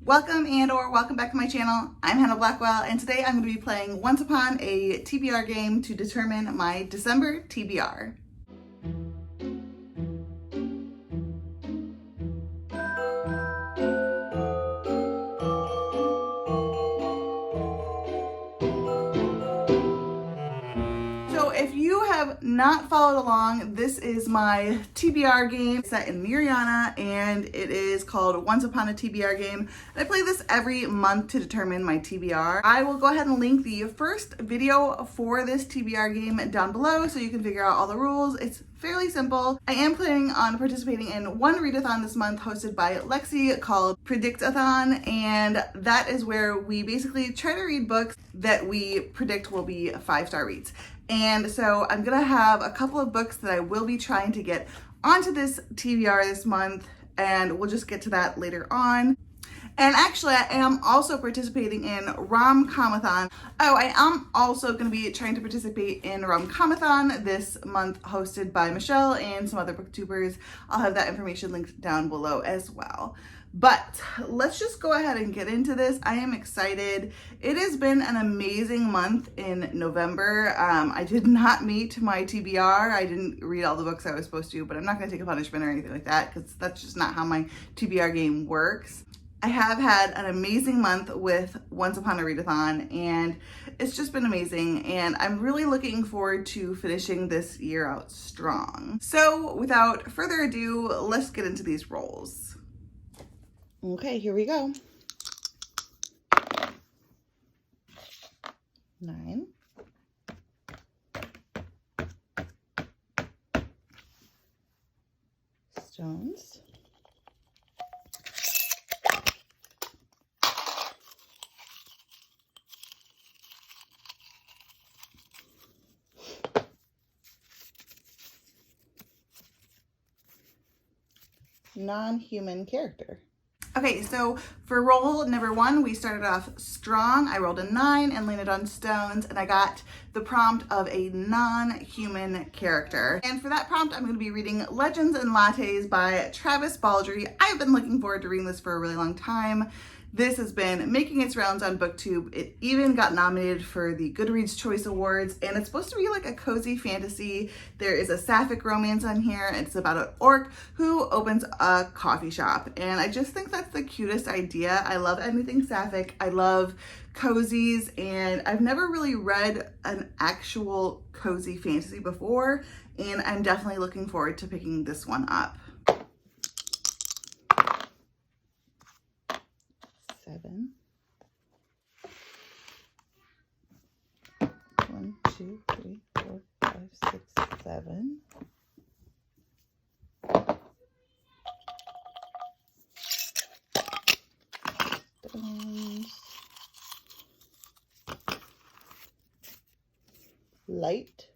Welcome back to my channel. I'm Hannah Blackwell, and today I'm going to be playing Once Upon a TBR game to determine my December TBR. If you have not followed along, this is my TBR game set in Mariana, and it is called Once Upon a TBR Game. I play this every month to determine my TBR. I will go ahead and link the first video for this TBR game down below so you can figure out all the rules. It's fairly simple. I am planning on participating in one readathon this month hosted by Lexi called Predictathon, and that is where we basically try to read books that we predict will be 5-star reads. And so I'm gonna have a couple of books that I will be trying to get onto this TBR this month, and we'll just get to that later on. And actually, I am also participating in Rom-Comathon. Oh, I am also going to be trying to participate in Rom-Comathon this month, hosted by Michelle and some other booktubers. I'll have that information linked down below as well. But let's just go ahead and get into this. I am excited. It has been an amazing month in November. I did not meet my TBR. I didn't read all the books I was supposed to, but I'm not going to take a punishment or anything like that because that's just not how my TBR game works. I have had an amazing month with Once Upon a Readathon, and it's just been amazing, and I'm really looking forward to finishing this year out strong. So without further ado, let's get into these rolls. Okay, here we go. 9. Stones. 'Non-Human Character. Okay, so for roll number 1, we started off strong. I rolled a 9 and landed on stones, and I got the prompt of a non-human character. And for that prompt, I'm going to be reading Legends and Lattes by Travis Baldree. I've been looking forward to reading this for a really long time. This has been making its rounds on BookTube. It even got nominated for the Goodreads Choice Awards, and it's supposed to be like a cozy fantasy. There is a sapphic romance on here. It's about an orc who opens a coffee shop, and I just think that's the cutest idea. I love anything sapphic. I love cozies, and I've never really read an actual cozy fantasy before, and I'm definitely looking forward to picking this one up. 7. 1, 2, 3, 4, 5, 6, 7. Stones. Light.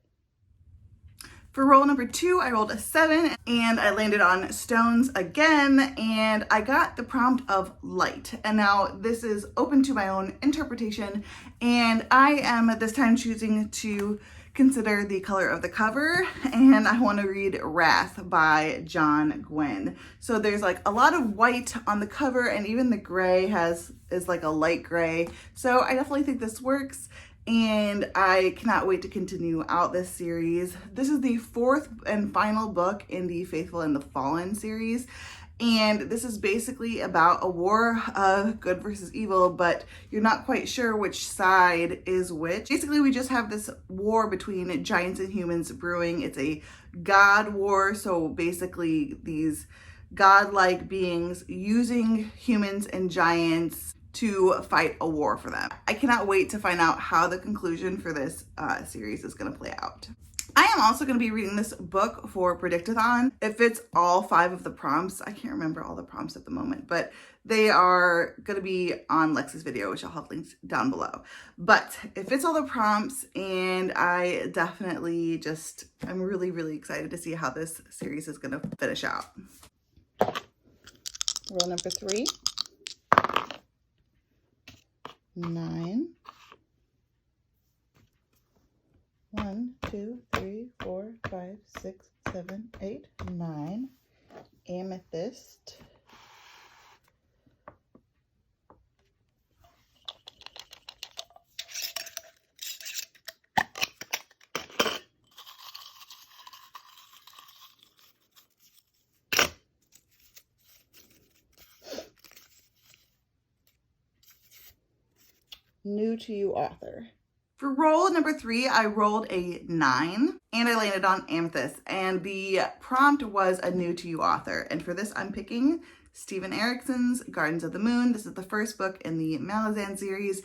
For roll number 2, I rolled a 7 and I landed on stones again, and I got the prompt of light. And now this is open to my own interpretation, and I am at this time choosing to consider the color of the cover, and I want to read Wrath by John Gwynne. So there's like a lot of white on the cover, and even the gray is like a light gray. So I definitely think this works, and I cannot wait to continue out this series. This is the 4th and final book in the Faithful and the Fallen series, and this is basically about a war of good versus evil, but you're not quite sure which side is which. Basically, we just have this war between giants and humans brewing. It's a god war, so basically these godlike beings using humans and giants to fight a war for them. I cannot wait to find out how the conclusion for this series is going to play out. I am also going to be reading this book for Predictathon. It fits all 5 of the prompts. I can't remember all the prompts at the moment, but they are going to be on Lexi's video, which I'll have linked down below. But it fits all the prompts, and I definitely I'm really, really excited to see how this series is going to finish out. Roll number 3. 9. 1, 2, 3, 4, 5, 6, 7, 8, 9. Amethyst. new to you author. For roll number 3, I rolled a 9 and I landed on Amethyst, and the prompt was a new to you author. And for this, I'm picking Stephen Erickson's Gardens of the Moon. This is the first book in the Malazan series.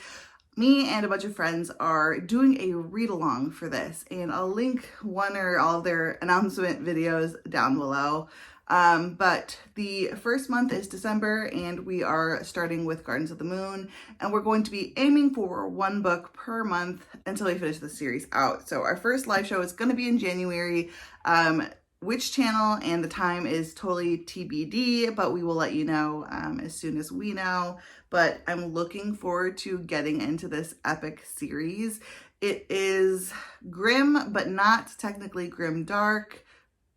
Me and a bunch of friends are doing a read along for this, and I'll link one or all of their announcement videos down below. But the first month is December, and we are starting with Gardens of the Moon, and we're going to be aiming for 1 book per month until we finish the series out. So our first live show is going to be in January. Which channel and the time is totally TBD, but we will let you know as soon as we know. But I'm looking forward to getting into this epic series. It is grim, but not technically grim dark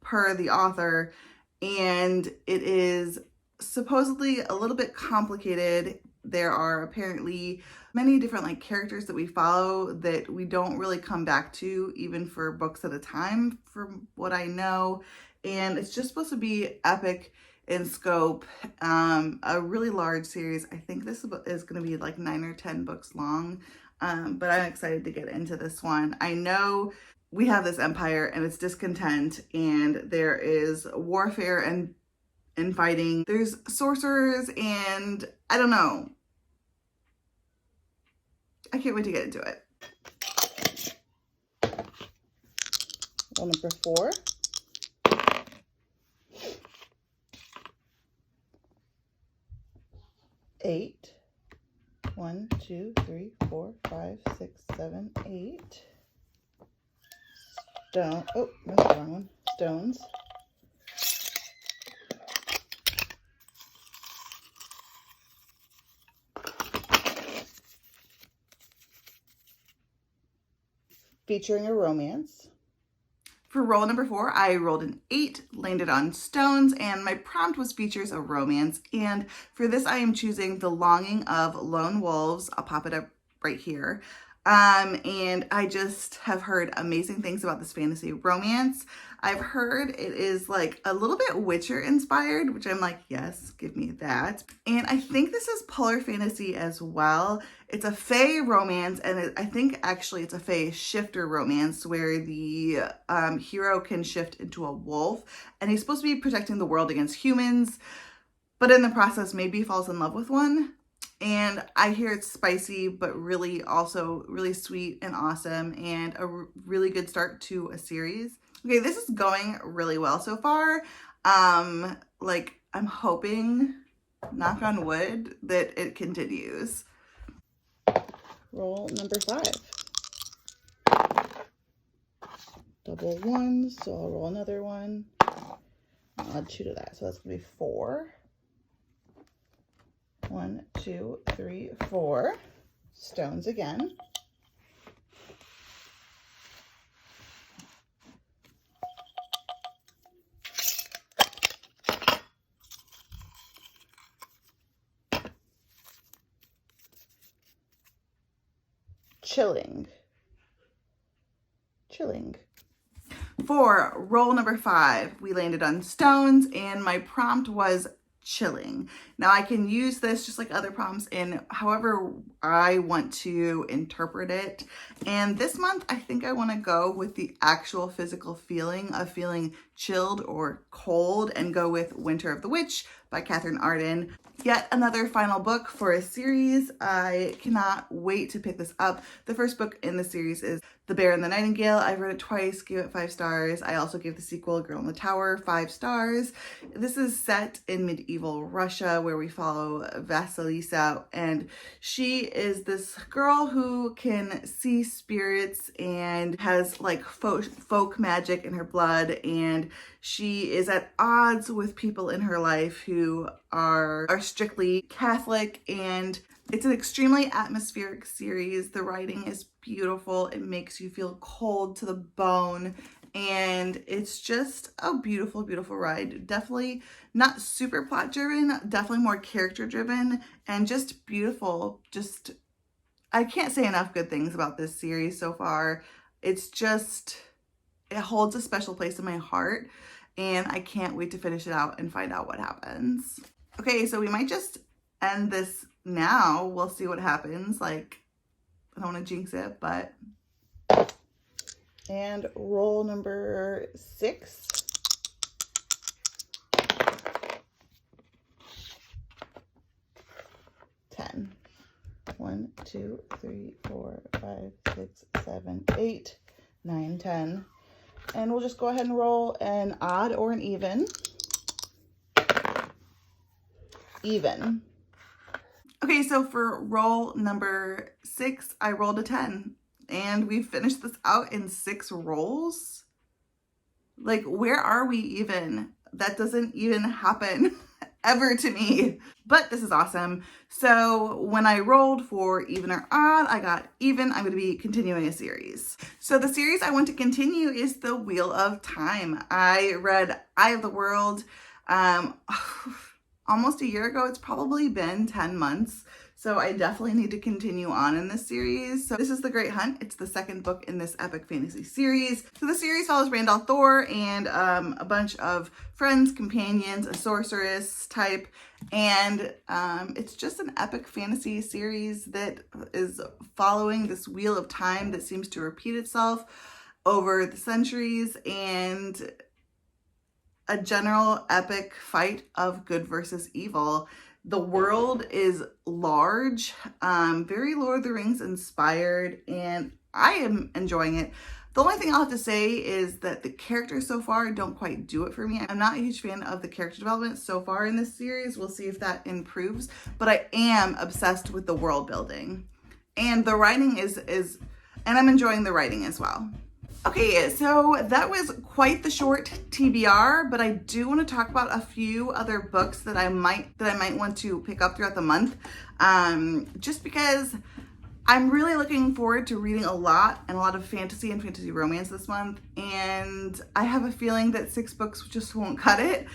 per the author. And it is supposedly a little bit complicated. There are apparently many different characters that we follow that we don't really come back to even for books at a time, from what I know. And it's just supposed to be epic in scope, a really large series. I think this is going to be 9 or 10 books long, but I'm excited to get into this one. I know we have this empire and it's discontent, and there is warfare and fighting. There's sorcerers, and I don't know. I can't wait to get into it. Roll number 4. Eight. 1, 2, 3, 4, 5, 6, 7, 8. Stone. Oh, that's the wrong one. Stones. Featuring a romance. For roll number 4, I rolled an 8, landed on stones, and my prompt was features a romance. And for this, I am choosing The Longing of Lone Wolves. I'll pop it up right here. And I just have heard amazing things about this fantasy romance. I've heard it is a little bit Witcher inspired, which I'm yes, give me that. And I think this is polar fantasy as well. It's a fae romance, and I think actually it's a fae shifter romance where the hero can shift into a wolf, and he's supposed to be protecting the world against humans, but in the process maybe falls in love with one. And I hear it's spicy, but really also really sweet and awesome, and a really good start to a series. Okay, this is going really well so far. I'm hoping, knock on wood, that it continues. Roll number 5. Double 1s, so I'll roll another one. I'll add 2 to that, so that's gonna be 4. 1, 2, 3, 4. Stones again. Chilling. For roll number 5, we landed on stones, and my prompt was chilling. Now I can use this just like other prompts in however I want to interpret it. And this month, I think I want to go with the actual physical feeling of feeling chilled or cold, and go with Winter of the Witch by Catherine Arden. Yet another final book for a series. I cannot wait to pick this up. The first book in the series is The Bear and the Nightingale. I've read it twice, gave it 5 stars. I also gave the sequel, Girl in the Tower, 5 stars. This is set in medieval Russia, where we follow Vasilisa, and she is this girl who can see spirits and has folk magic in her blood, and she is at odds with people in her life who are strictly Catholic, and it's an extremely atmospheric series. The writing is beautiful. It makes you feel cold to the bone, and it's just a beautiful, beautiful ride. Definitely not super plot driven, definitely more character driven, and just beautiful. I can't say enough good things about this series so far. It holds a special place in my heart, and I can't wait to finish it out and find out what happens. Okay, so we might just end this now. We'll see what happens. I don't want to jinx it, but. And roll number 6. 10. 1, 2, 3, 4, 5, 6, 7, 8, 9, 10. And we'll just go ahead and roll an odd or an even. Even. Okay, so for roll number 6, I rolled a 10. And we finished this out in 6 rolls. Like, where are we even? That doesn't even happen ever to me. But this is awesome. So when I rolled for even or odd, I got even. I'm going to be continuing a series. So the series I want to continue is The Wheel of Time. I read Eye of the World almost a year ago. It's probably been 10 months. So I definitely need to continue on in this series. So this is The Great Hunt. It's the 2nd book in this epic fantasy series. So the series follows Randall Thor and a bunch of friends, companions, a sorceress type. And it's just an epic fantasy series that is following this wheel of time that seems to repeat itself over the centuries, and a general epic fight of good versus evil. The world is large, very Lord of the Rings inspired, and I am enjoying it. The only thing I'll have to say is that the characters so far don't quite do it for me. I'm not a huge fan of the character development so far in this series. We'll see if that improves, but I am obsessed with the world building. And the writing and I'm enjoying the writing as well. Okay, so that was quite the short TBR, but I do want to talk about a few other books that I might want to pick up throughout the month, just because I'm really looking forward to reading a lot of fantasy and fantasy romance this month, and I have a feeling that 6 books just won't cut it.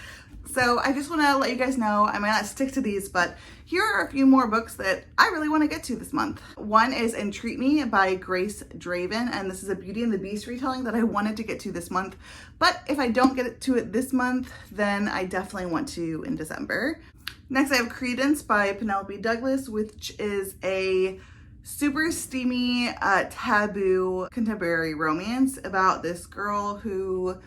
So I just want to let you guys know, I might not stick to these, but here are a few more books that I really want to get to this month. One is Entreat Me by Grace Draven, and this is a Beauty and the Beast retelling that I wanted to get to this month. But if I don't get to it this month, then I definitely want to in December. Next, I have Credence by Penelope Douglas, which is a super steamy, taboo contemporary romance about this girl who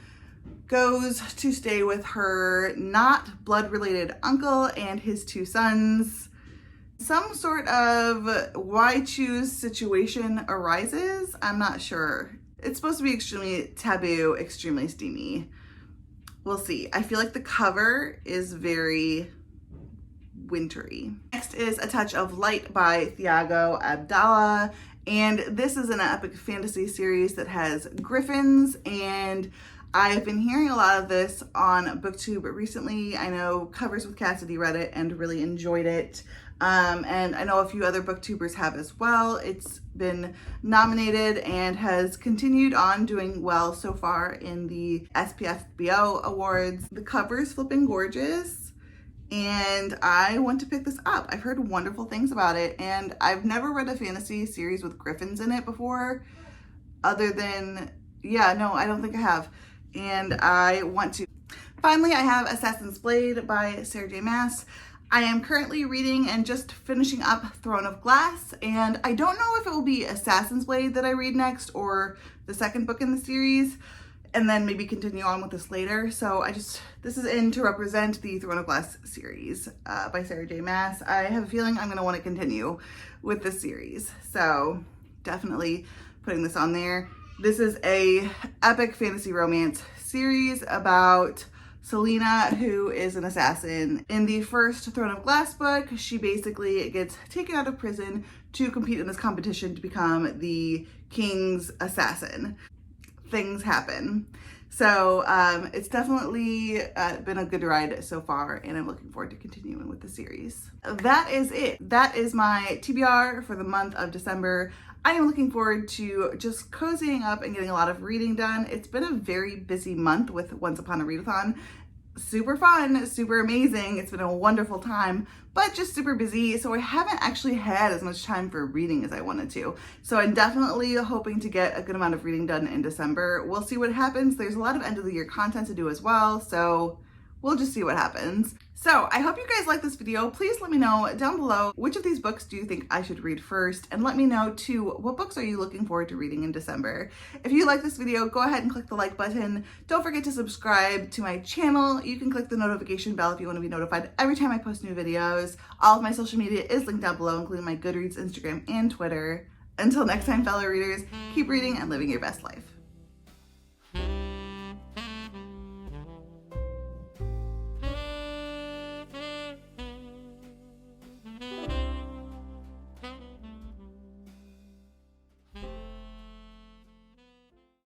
goes to stay with her not blood-related uncle and his 2 sons. Some sort of why choose situation arises. I'm not sure. It's supposed to be extremely taboo, extremely steamy. We'll see. I feel like the cover is very wintry. Next is A Touch of Light by Thiago Abdallah. And this is an epic fantasy series that has griffins, and I've been hearing a lot of this on BookTube recently. I know Covers with Cassidy read it and really enjoyed it. And I know a few other booktubers have as well. It's been nominated and has continued on doing well so far in the SPFBO awards. The cover is flipping gorgeous, and I want to pick this up. I've heard wonderful things about it, and I've never read a fantasy series with griffins in it before, other than, yeah, no, I don't think I have. And I want to. Finally, I have Assassin's Blade by Sarah J. Maas. I am currently reading and just finishing up Throne of Glass, and I don't know if it will be Assassin's Blade that I read next or the 2nd book in the series, and then maybe continue on with this later. So this is in to represent the Throne of Glass series by Sarah J. Maas. I have a feeling I'm going to want to continue with this series, so definitely putting this on there. This is a epic fantasy romance series about Selena, who is an assassin. In the first Throne of Glass book, she basically gets taken out of prison to compete in this competition to become the king's assassin. Things happen. So it's definitely been a good ride so far, and I'm looking forward to continuing with the series. That is it. That is my TBR for the month of December. I am looking forward to just cozying up and getting a lot of reading done. It's been a very busy month with Once Upon a Readathon. Super fun, super amazing. It's been a wonderful time, but just super busy. So I haven't actually had as much time for reading as I wanted to. So I'm definitely hoping to get a good amount of reading done in December. We'll see what happens. There's a lot of end of the year content to do as well. So we'll just see what happens. So I hope you guys like this video. Please let me know down below which of these books do you think I should read first, and let me know too, what books are you looking forward to reading in December. If you like this video, go ahead and click the like button. Don't forget to subscribe to my channel. You can click the notification bell if you want to be notified every time I post new videos. All of my social media is linked down below, including my Goodreads, Instagram, and Twitter. Until next time, fellow readers, keep reading and living your best life.